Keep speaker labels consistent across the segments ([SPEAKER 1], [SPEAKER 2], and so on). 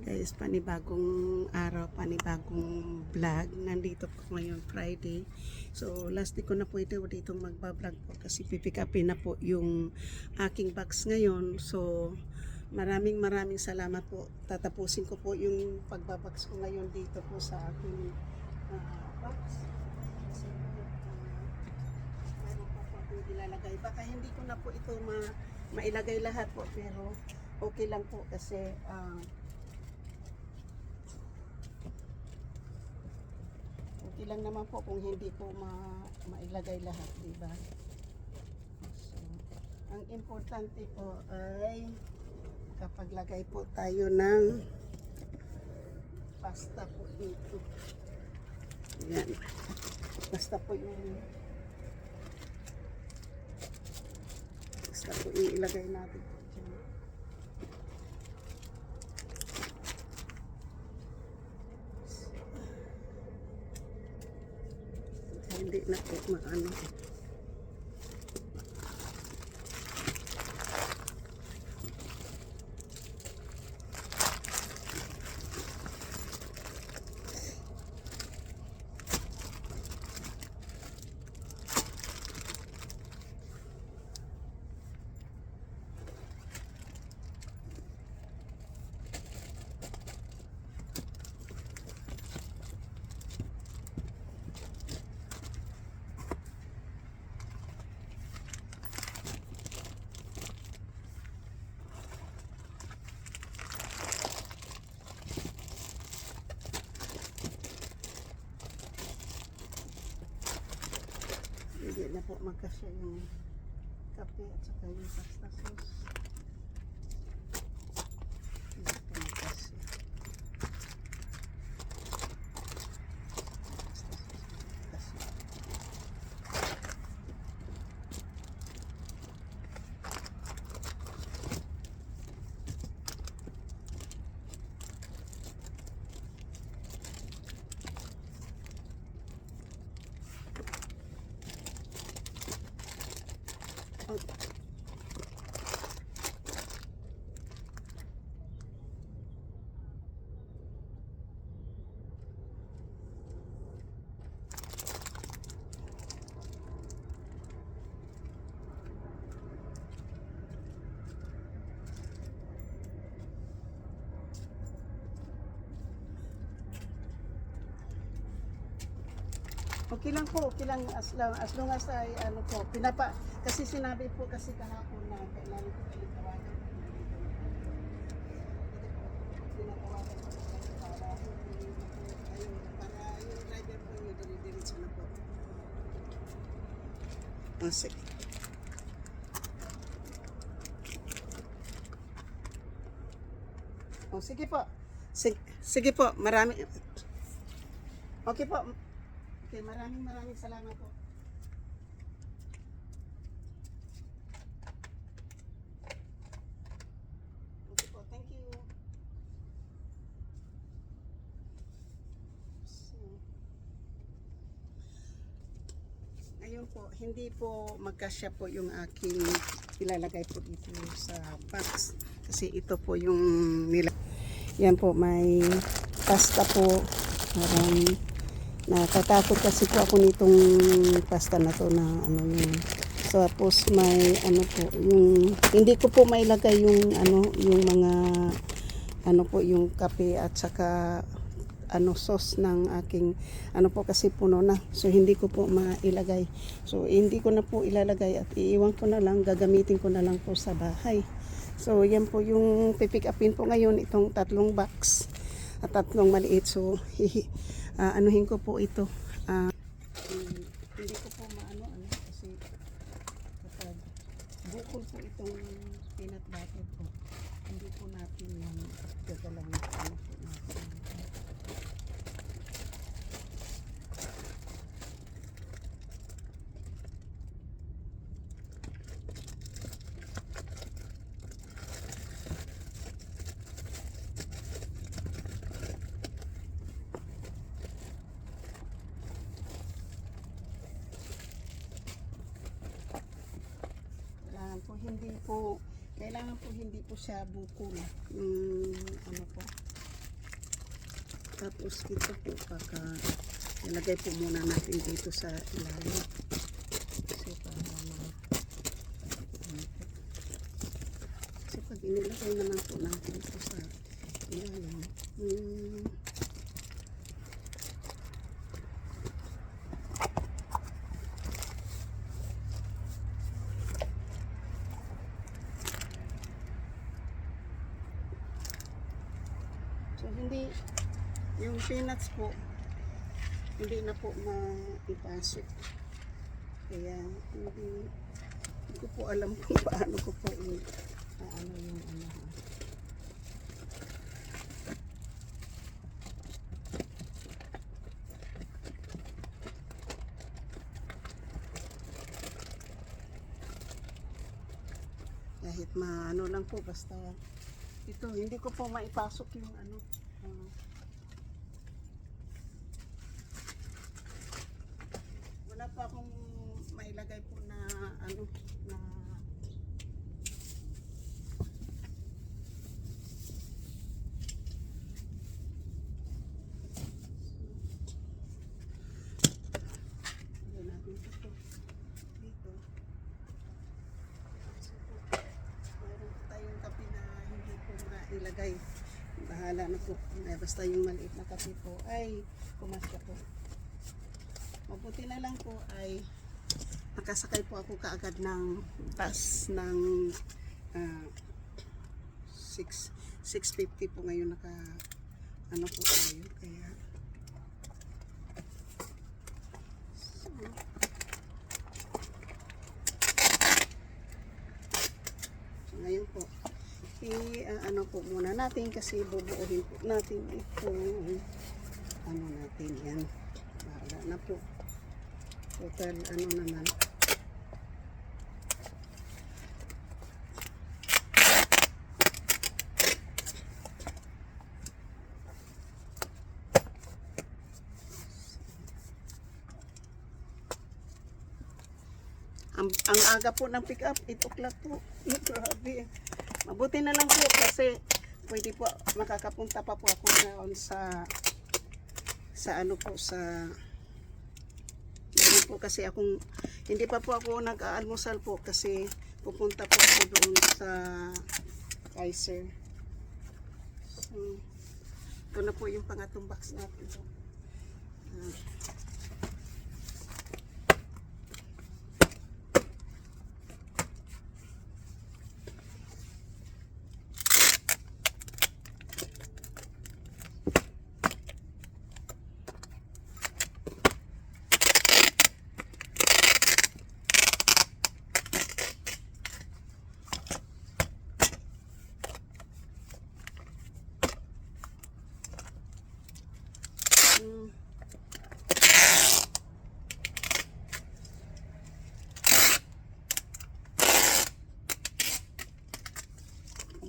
[SPEAKER 1] Guys, panibagong araw, panibagong vlog. Nandito po ngayon Friday. So, last day ko na po ito dito magbablog po kasi pipick upin na po yung aking box ngayon. So, maraming salamat po. Tatapusin ko po yung pagbabox ko ngayon dito po sa aking box. Kasi mayroon pa po akong ilalagay. Baka hindi ko na po ito mailagay lahat po, pero okay lang po kasi okay lang naman po kung hindi po mailagay lahat, di ba? So, ang importante po ay kapaglagay po tayo ng pasta po dito. Yan. Basta po ilagay natin po dyan. Hindi na po maano. Hindi na po magkasya yung kape at saka yung pasta sauce. Hindi po magkasya. Okay lang po, okay lang as long as ay ano po, kasi sinabi po kasi kahapon na kailangan ko kayo tawagan. Tinatawagan ko kayo para yung driver po nyo dali-diretso na po. Sige. Sige po. Sige po, marami. Okay po. Okay, maraming salamat po. Okay po, thank you. So, ayun po, hindi po magkasya po yung aking ilalagay po dito sa box. Kasi ito po yung yan po, may pasta po. Natatakot kasi po ako nitong pasta na to na ano yung tapos may ano po yung hindi ko po mailagay yung yung mga po yung kape at saka sauce ng aking po kasi puno na, so hindi ko po mailagay, so hindi ko na po ilalagay at iiwan ko na lang, gagamitin ko na lang po sa bahay. So yan po yung pipick upin po ngayon, itong 3 box at 3 maliit. So anuhin ko po ito. Hindi ko po maano kasi kapag bukol po itong peanut butter po, hindi po natin yung gagalawin po natin. Kailangan po hindi po siya bukol. Ano po, Tapos ito po, ilagay po muna natin dito sa ilalim. Kasi para kasi pag inilagay naman po natin ito sa ilalim, so hindi, yung peanuts po, hindi na po maipasok. Kaya hindi ko po alam kung paano ko po ano yung ano. Kahit maano lang po, basta ito, hindi ko po maipasok yung ano. Wala pa akong mailagay po na ano, na natin ito dito. Mayroon po tayong kape na hindi po mailagay. Bahala na po. Basta yung maliit na kape po ay pumasya po. Mabuti na lang po ay nakasakay po ako kaagad ng bus ng 6:50 po ngayon ano po tayo. Kaya so ngayon po ano po muna natin kasi bubuuhin po natin ito ano natin yan. Bahala na po. Total ano naman. Ang aga po ng pick up, 8 o'clock po. Grabe. Mabuti na lang po kasi pwede po makakapunta pa po ako doon sa ano po sa po kasi akong hindi pa po ako nag-aalmusal po kasi pupunta po ako doon sa Kaiser. So, ito na po yung pangatong box natin.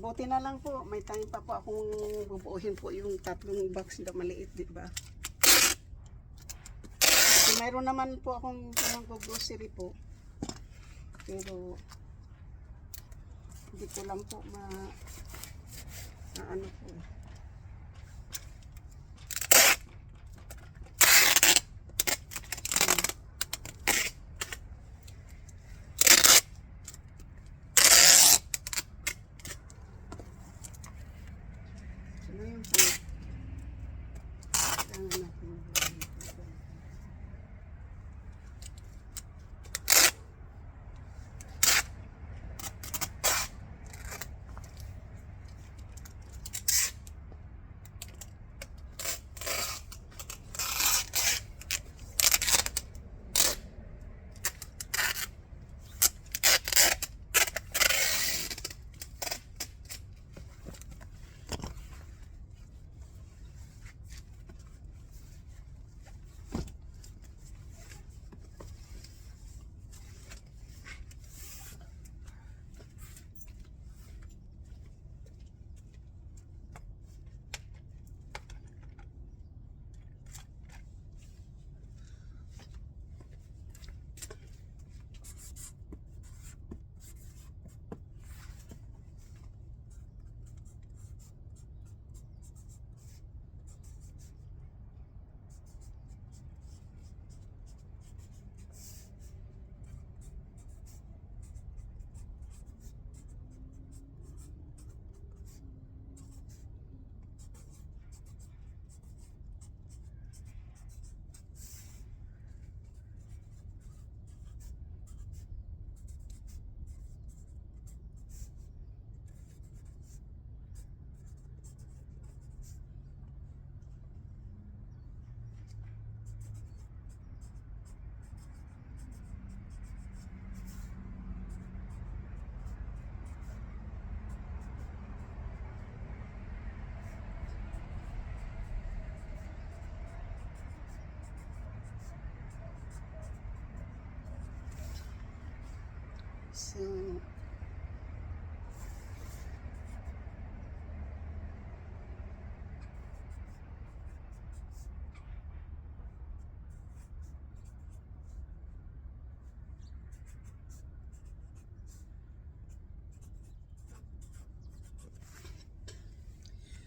[SPEAKER 1] Buti na lang po, may time pa po akong bubuuhin po yung 3 box na maliit, di ba? So, mayroon naman po akong grocery po. Pero hindi ko lang po ano po. Ngayon po, kailangan natin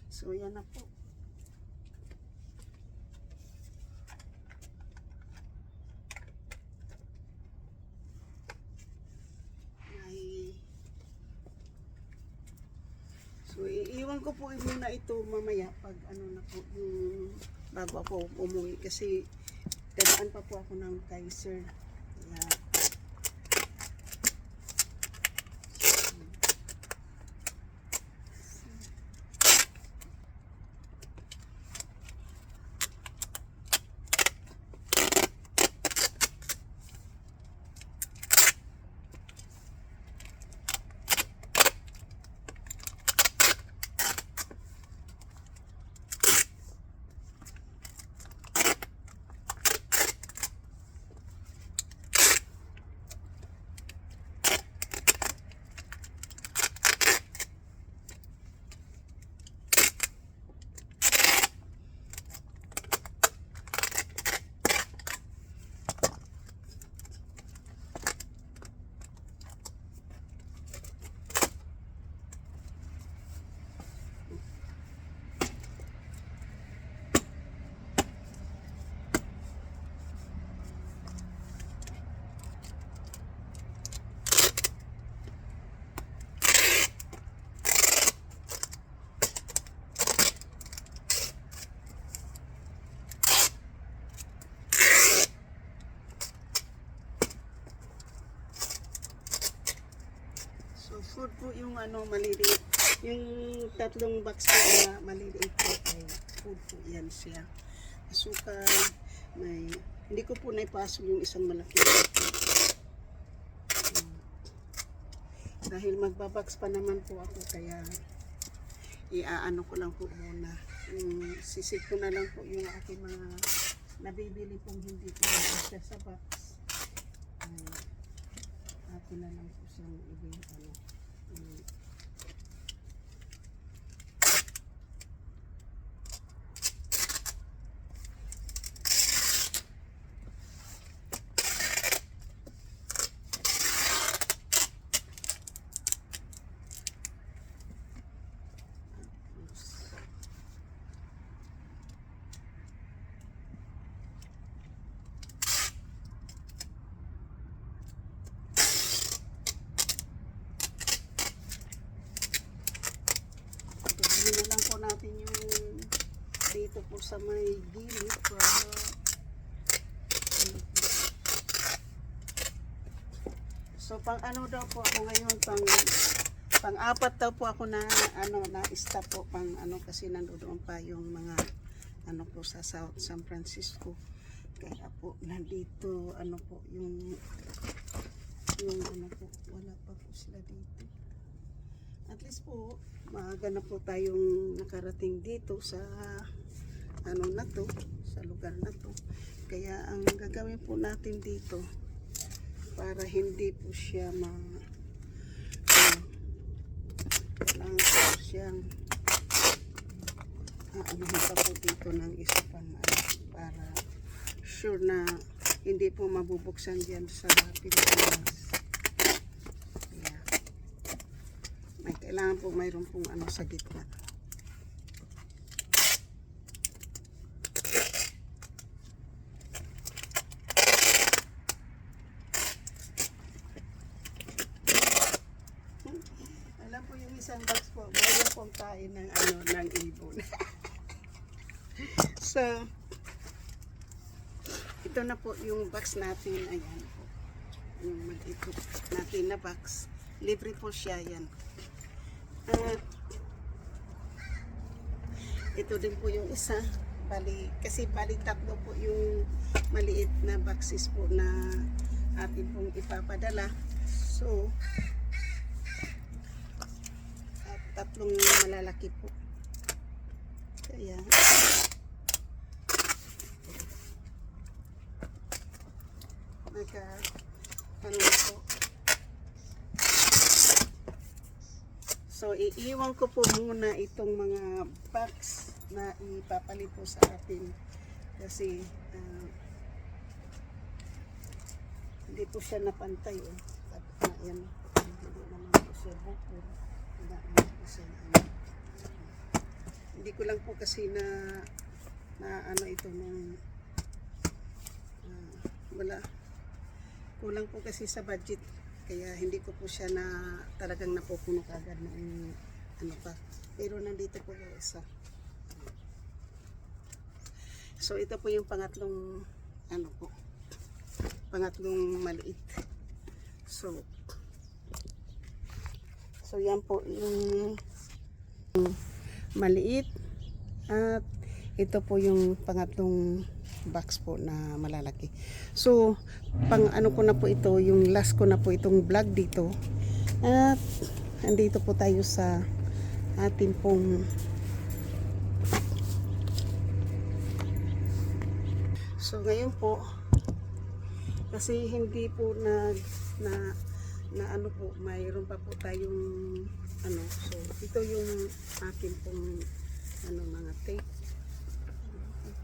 [SPEAKER 1] So, yan na po. So, iiwan ko po muna ito mamaya pag ano na po yung bago ako umuwi kasi dadaan pa po ako ng Kaiser. Kaya, so food po yung ano maliliit. Yung tatlong box po na maliliit po ay food po yan siya. Asukal, may hindi ko po naipasok yung isang malaki. Dahil magbabox pa naman po ako kaya iaano ko lang po muna. Sisig ko na lang po yung aking mga nabibili pong hindi ko na sa box. Akin na lang po siyang ibig ano. Hindi na lang po natin yung dito po sa may gilid para so pang ano daw po ako ngayon pang apat daw po ako na ano na stop po pang ano kasi nandoon pa yung mga ano po sa South San Francisco kaya po nandito ano po yung ano po wala pa po sila dito. At least po, maaga na po tayong nakarating dito sa ano na to, sa lugar na to. Kaya ang gagawin po natin dito para hindi po siya lang po siyang anuhin pa po dito ng isa pang para sure na hindi po mabubuksan diyan sa Pilipinas. Kailangan po mayroon pong ano sa gitna. Alam po yung isang box po, mayroon pong kain ng ano ng ibon. So, ito na po yung box natin. Ayan po. Yung mag-ikot natin na box. Libre po siya yan. Ito din po yung isa kasi bali tatlo po yung maliit na boxes po na atin pong ipapadala so at tatlong malalaki po kaya ano po So, iiwan ko po muna itong mga box na ipapalit po sa atin. Kasi, hindi po siya napantay. Oh. Ayan, hindi naman po siya buko. Hindi ko lang po kasi na ano ito nung wala. Kulang po kasi sa budget. Kaya hindi ko po siya na talagang napupuno kagad ng ano pa. Pero nandito po yung isa. So ito po yung pangatlong ano po. Pangatlong maliit. So yan po yung maliit. At ito po yung pangatlong box po na malalaki. So, pang ano ko na po ito, yung last ko na po itong vlog dito. At andito po tayo sa atin pong so ngayon po kasi hindi po na ano po, mayroon pa po tayong ano, so ito yung akin pong ano mga tape.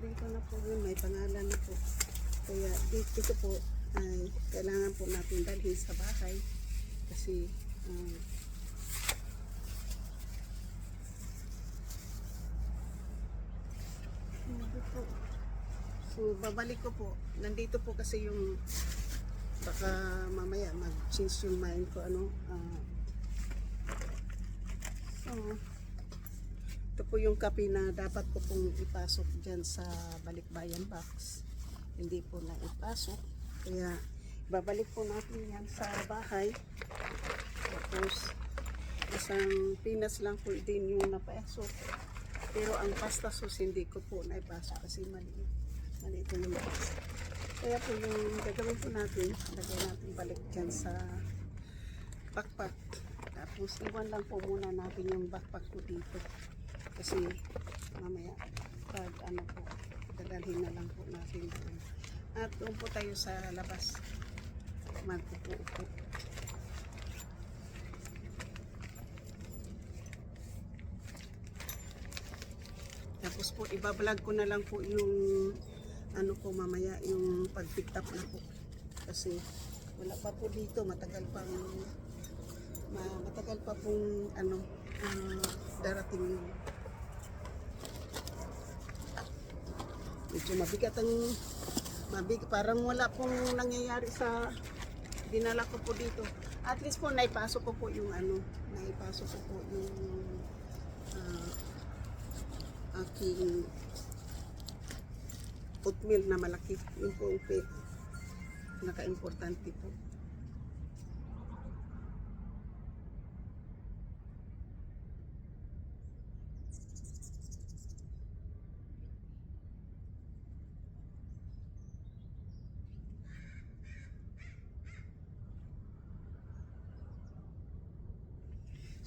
[SPEAKER 1] Dito na po yun, may pangalan na po. Kaya dito po ay kailangan po natin dalhin sa bahay kasi so babalik ko po. Nandito po kasi yung baka mamaya mag-change yung mind ko ano. So ito po yung copy na dapat ko pong ipasok dyan sa balikbayan box. Hindi po na ipasok. Kaya babalik po natin yan sa bahay. Tapos isang pinas lang po din yung napasok. Pero ang pasta sauce hindi ko po naipasok kasi maliit. Maliit yung box. Kaya po yung gagawin po natin, lagay natin balik dyan sa backpack. Tapos iwan lang po muna natin yung backpack ko dito. Kasi mamaya pag ano po, dadalhin na lang po natin doon. At doon po tayo sa labas magpupo-upo. Tapos po ibablog ko na lang po yung ano po mamaya yung pag-pick up na po. Kasi wala pa po dito, matagal pa pong ano darating yun. Medyo mabigat parang wala pong nangyayari sa dinala ko po dito. At least po naipasok ko po yung ano, naipasok ko po yung aking oatmeal na malaki. Yun po yung naka-importante po.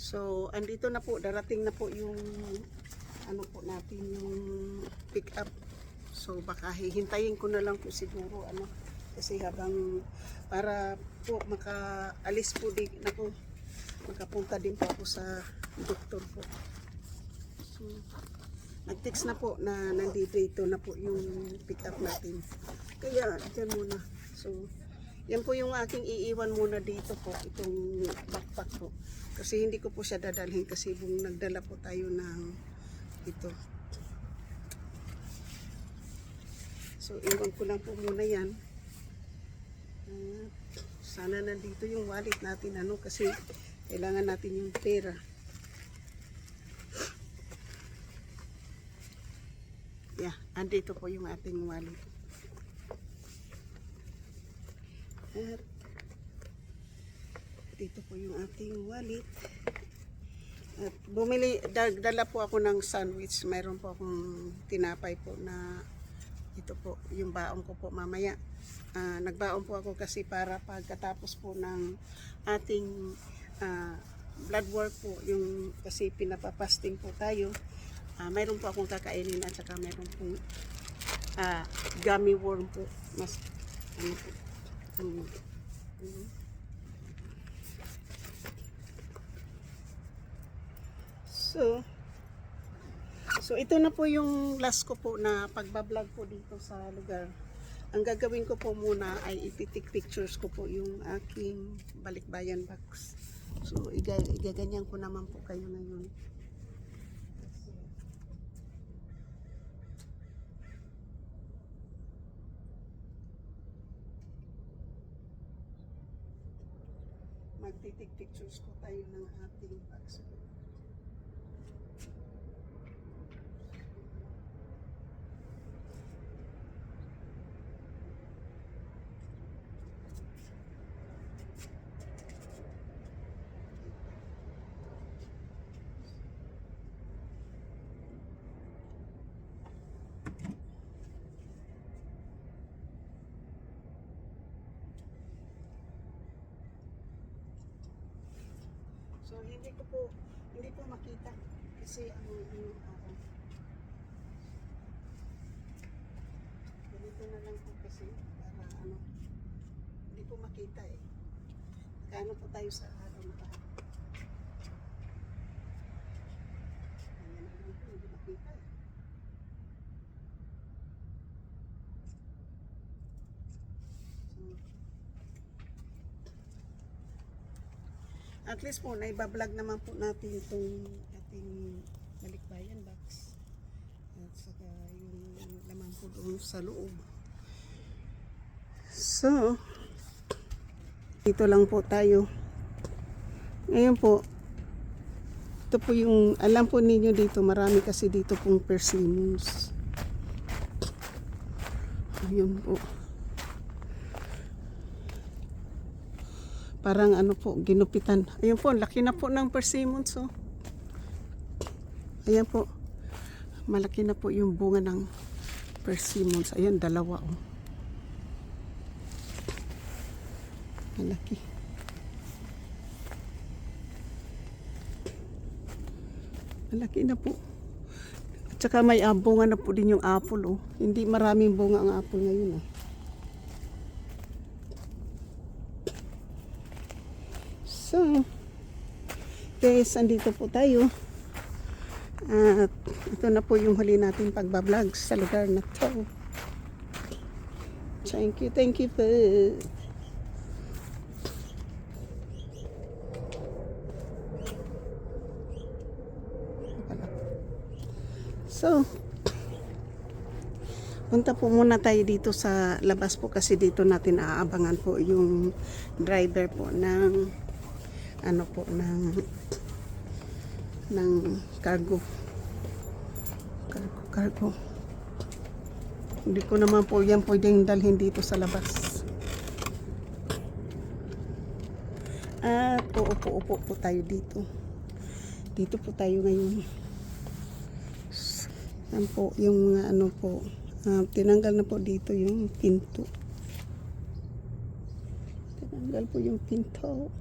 [SPEAKER 1] So, andito na po, darating na po yung ano po natin, yung pick up. So, baka hihintayin ko na lang po siguro ano, kasi habang para po makaalis po din ako, makapunta din po ako sa doktor po. So, nag-text na po na nandito na po yung pick up natin. Kaya, dyan muna. So, yan po yung aking iiwan muna dito po, itong backpack po. Kasi hindi ko po siya dadalhin kasi nagdala po tayo ng ito. So, iwan ko lang po muna yan. Sana nandito yung wallet natin ano kasi kailangan natin yung pera. Yeah, andito po yung ating wallet. At dito po yung ating wallet. At dala po ako ng sandwich. Mayroon po akong tinapay po na ito po, yung baon ko po mamaya. Nagbaon po ako kasi para pagkatapos po ng ating blood work po, yung kasi pinapapasting po tayo. Mayroon po akong kakainin at saka mayroon pong gummy worm po. Mas ano po. So ito na po yung last ko po na pagbablog po dito sa lugar. Ang gagawin ko po muna ay ititik pictures ko po yung aking balikbayan box. So igaganyan ko naman po kayo ngayon. Magtitik pictures ko tayo ng ating box. So hindi po makita kasi ano ganito na lang po kasi para ano hindi po makita eh. Kaano po tayo sa araw na lahat. Ayan na lang po, hindi makita eh. At least po, naibablog naman po natin itong ating balikbayan box. At saka yung laman po doon sa loob. So, dito lang po tayo. Ngayon po, ito po yung, alam po ninyo dito, marami kasi dito pong persimmons. Ayun po. Parang ano po, ginupitan. Ayun po, laki na po ng persimmons. Oh. Ayan po. Malaki na po yung bunga ng persimmons. Ayan, dalawa. Oh. Malaki. Malaki na po. At saka may bunga na po din yung apple. Oh. Hindi maraming bunga ang apple ngayon. Oh. So, guys, andito po tayo. At ito na po yung huli natin pagbablog sa lugar na to. Thank you po. So, punta po muna tayo dito sa labas po kasi dito natin aabangan po yung driver po ng ano po ng cargo. Hindi ko naman po yan pwedeng dalhin dito sa labas. At uupo po tayo dito. Dito po tayo ngayon. Yan po yung ano po. Tinanggal na po dito yung pinto. Tinanggal po yung pinto.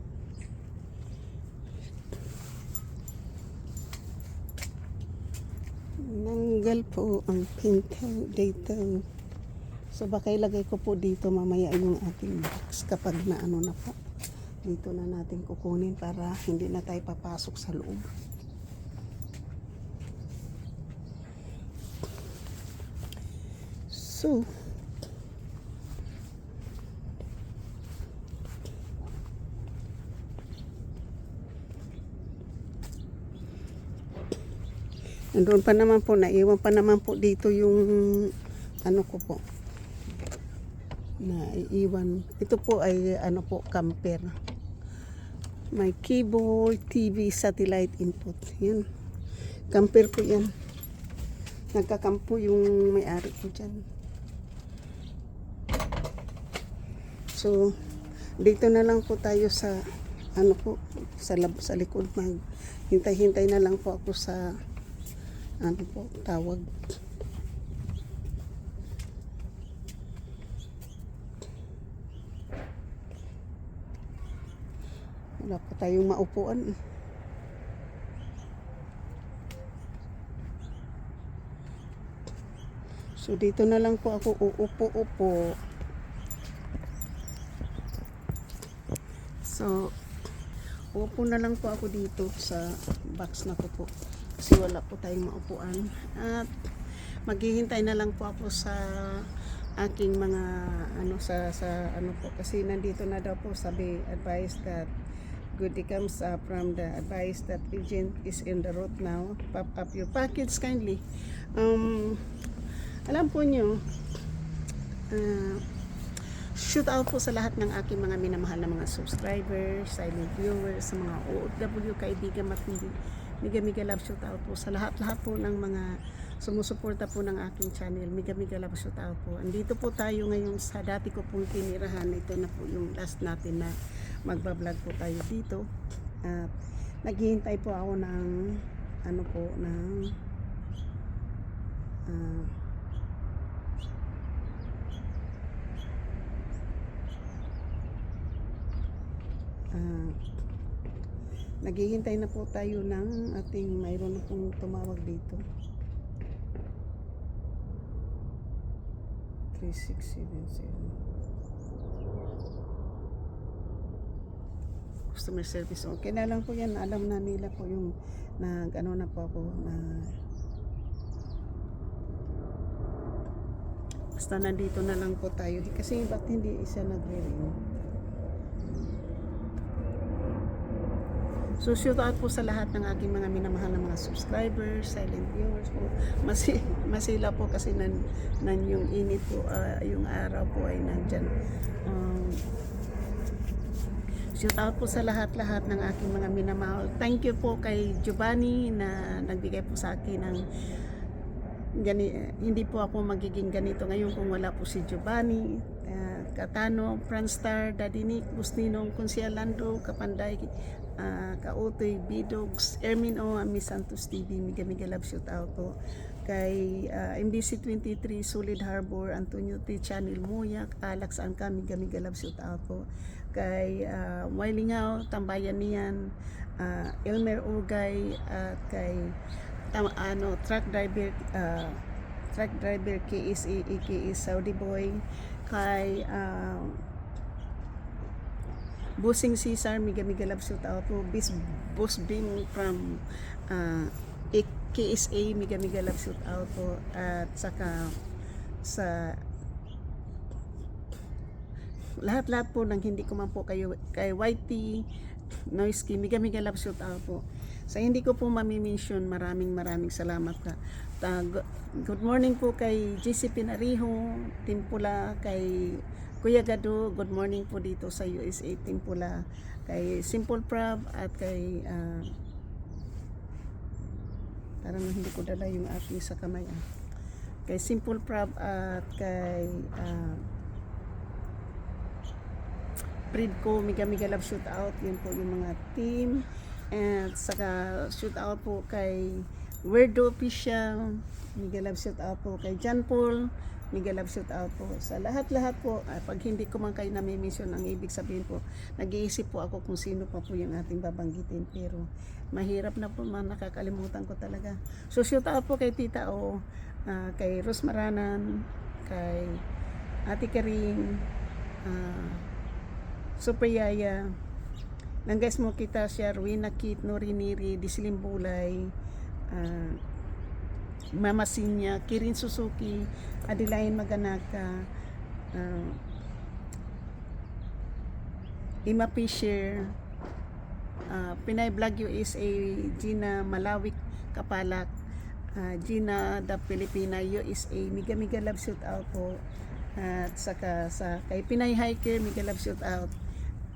[SPEAKER 1] Nanggal po ang pinto dito. So baka ilagay ko po dito mamaya yung ating box kapag na ano na po. Dito na natin kukunin para hindi na tayo papasok sa loob. So nandun pa naman po, naiwan pa naman po dito yung ano ko po naiiwan. Ito po ay ano po, camper. May cable, TV, satellite input. Yan. Camper po yan. Nagkakampo yung may-ari ko dyan. So, dito na lang po tayo sa ano po, sa likod. Hintay-hintay na lang po ako sa ano po, tawag. Wala pa tayong maupuan eh. So dito na lang po ako uupo-upo. So upo na lang po ako dito sa box na ko po. kasi wala po tayong maupuan. At maghihintay na lang po ako sa aking mga ano sa ano po, kasi nandito na daw po sabi advice that good comes from the advice that agent is in the route now. Pop up your package kindly. Alam po nyo, shoot out po sa lahat ng aking mga minamahal na mga subscribers, silent viewers, sa mga OFW kaibigan at miga love shoot out po sa lahat po ng mga sumusuporta po ng aking channel. Miga love shout out po. Andito po tayo ngayon sa dati ko pong tinirahan. Ito na po yung last natin na magbablog po tayo dito. At naghihintay po ako ng ano po ng naghihintay na po tayo ng ating mayroon na pong tumawag dito. 3677 customer service. Okay na lang po yan, alam na nila po yung nag ano na po ako na basta nandito na lang po tayo kasi ba't hindi isa nagre-ring. So shout out po sa lahat ng aking mga minamahal na mga subscribers, silent viewers po. Masila po kasi nan yung init po, yung araw po ay nandyan. Shout out po sa lahat-lahat ng aking mga minamahal. Thank you po kay Giovanni na nagbigay po sa akin ng hindi po ako magiging ganito ngayon kung wala po si Giovanni. Katano, Franstar, Daddy Nick, Bustinong, Consialando, Kapanday, Kautoy, Bidogs, Ermin O, Miss Santos TV, miga love shout out po kay MBC 23, Solid Harbor, Antonio T. Channel Muyak, Alex Angka, miga love shout out po kay Wailingao, Tambayan Niyan, Elmer Ugay, at kay truck driver KSA aka Saudi Boy, kay Busing Cesar, miga love shout out po. Boss Bing from KSA, miga love shout out po. At saka sa lahat-lahat po ng hindi ko man po kayo kay YT Noisky, miga love shout out po. Sa hindi ko po mami-mention, maraming salamat ka. Good morning po kay JC Pinariho, Timpula, kay Kuya Gado, good morning po dito sa USA, Timpula, kay Simple Prab, at kay parang hindi ko dala yung aking sa kamay, kay Simple Prab, at kay Bridco, miga love shoot out. Yun po yung mga team. And saka shoot out po kay Weirdo Official, miga love shout out po kay John Paul, miga love shout out po sa lahat-lahat po. Pag hindi ko man kayo nami-mention, ang ibig sabihin po, nag-iisip po ako kung sino pa po yung ating babanggitin, pero mahirap na po, nakakalimutan ko talaga. So shout out po kay Tita O, kay Ros Maranan, kay Ate Karing, Super Yaya, Nanggas mo kita siya, Rowena Kit, Nori Niri, Dislim Bulay, Mama Sinya, Kirin Suzuki, Adilain Maganaka, Ima Fisher, Pinay Vlog USA, Gina Malawik Kapalak, Gina the Filipina USA, miga love shout out po. At saka sa kay Pinay Hiker, miga love shout out.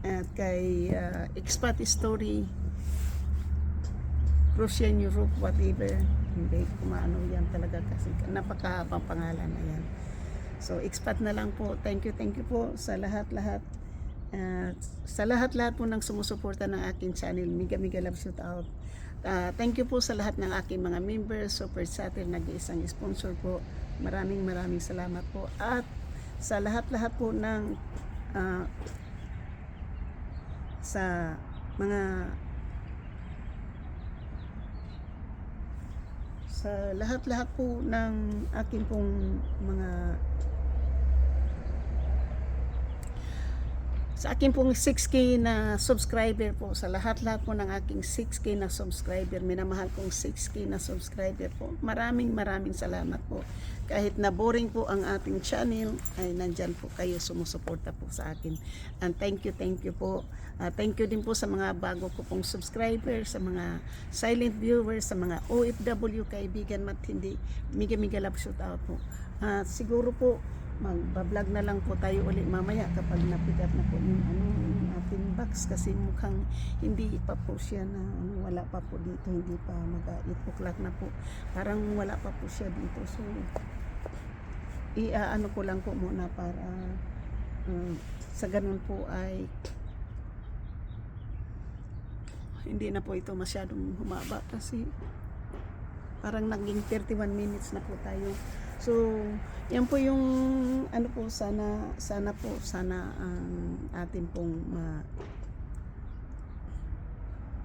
[SPEAKER 1] At kay Expat Story, Russian Europe, whatever, hindi kumano yan talaga kasi napakahabang pangalan na yan. So Expat na lang po. Thank you po sa lahat-lahat. Sa lahat-lahat po ng sumusuporta ng aking channel, miga love shout out. Thank you po sa lahat ng aking mga members, super chatter, nag-iisang sponsor po. Maraming salamat po. At sa lahat-lahat po ng sa lahat-lahat po ng aking pong mga sa akin pong 6K na subscriber po, sa lahat-lahat po ng aking 6K na subscriber, minamahal kong 6K na subscriber po, maraming salamat po. Kahit na boring po ang ating channel, ay nandyan po kayo, sumusuporta po sa akin. And thank you po. Thank you din po sa mga bago ko pong subscriber, sa mga silent viewers, sa mga OFW kaibigan, mat hindi, miga love shout out po. Siguro po, magbablog na lang po tayo ulit mamaya kapag napick up na po yung yung ating box, kasi mukhang hindi pa po siya na wala pa po dito, hindi pa mag-8 o'clock na po, parang wala pa po siya dito. So ano ko lang po muna para sa ganun po ay hindi na po ito masyadong humaba, kasi parang naging 31 minutes na po tayo. So, yan po yung ano po, sana atin pong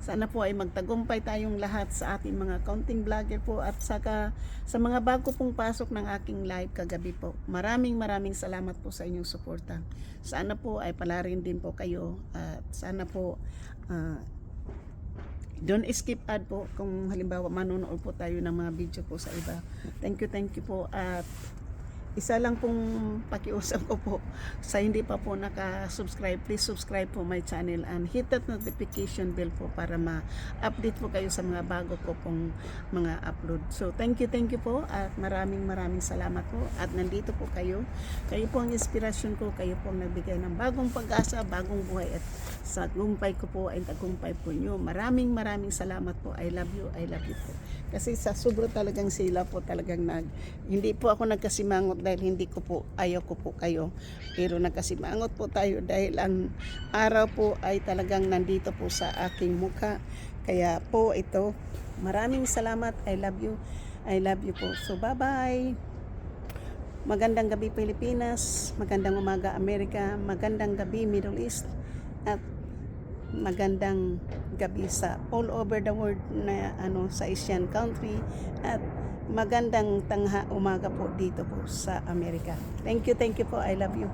[SPEAKER 1] sana po ay magtagumpay tayong lahat sa ating mga counting vlogger po, at saka sa mga bago pong pasok ng aking live kagabi po. Maraming salamat po sa inyong suporta. Sana po ay palarin din po kayo, at sana po don't skip ad po kung halimbawa manonood po tayo ng mga video po sa iba. Thank you po. At isa lang pong pakiusap ko po, sa hindi pa po naka-subscribe, please subscribe po my channel and hit that notification bell po para ma-update po kayo sa mga bago ko pong mga upload. So thank you po, at maraming salamat po, at nandito po kayo po ang inspirasyon ko, kayo po ang nagbigay ng bagong pag-asa, bagong buhay, at sa tagumpay ko po ay tagumpay po nyo. Maraming salamat po. I love you po. Kasi sa sobra talagang sila po talagang hindi po ako nagkasimangot dahil hindi ko po, ayaw ko po kayo, pero nagkasimangot po tayo dahil ang araw po ay talagang nandito po sa aking mukha. Kaya po ito, maraming salamat. I love you po. So bye bye. Magandang gabi Pilipinas, magandang umaga Amerika, magandang gabi Middle East, at magandang gabi sa all over the world na sa Asian country, at magandang umaga po dito po sa Amerika. Thank you po. I love you.